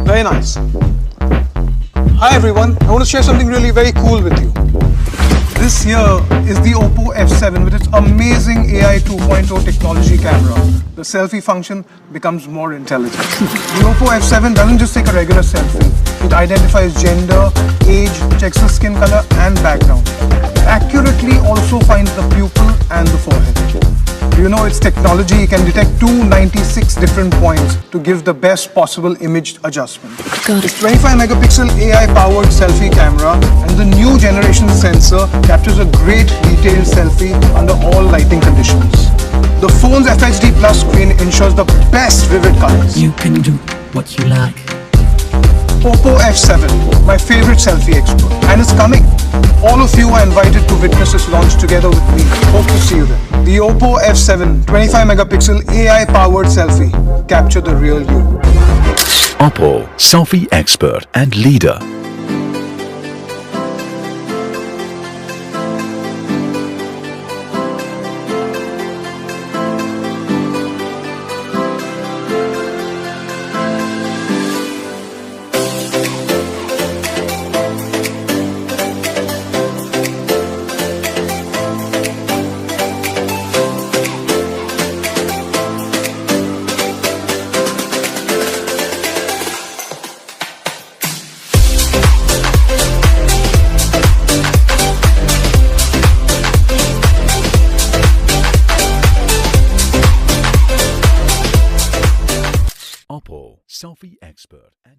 Very nice. Hi everyone, I want to share something really very cool with you. This here is the OPPO F7 with its amazing AI 2.0 technology camera. The selfie function becomes more intelligent. The OPPO F7 doesn't just take a regular selfie. It identifies gender, age, checks the skin color and background. It accurately also finds the pupil and the forehead. You know its technology, it can detect 296 different points to give the best possible image adjustment. Its 25 megapixel AI-powered selfie camera and the new generation sensor captures a great detailed selfie under all lighting conditions. The phone's FHD Plus screen ensures the best vivid colors. You can do what you like. OPPO F7, my favorite selfie expert, and it's coming. All of you are invited to witness its launch together with me. Hope to see you there. The OPPO F7 25 megapixel AI powered selfie. Capture the real you. OPPO, selfie expert and leader. OPPO, selfie expert and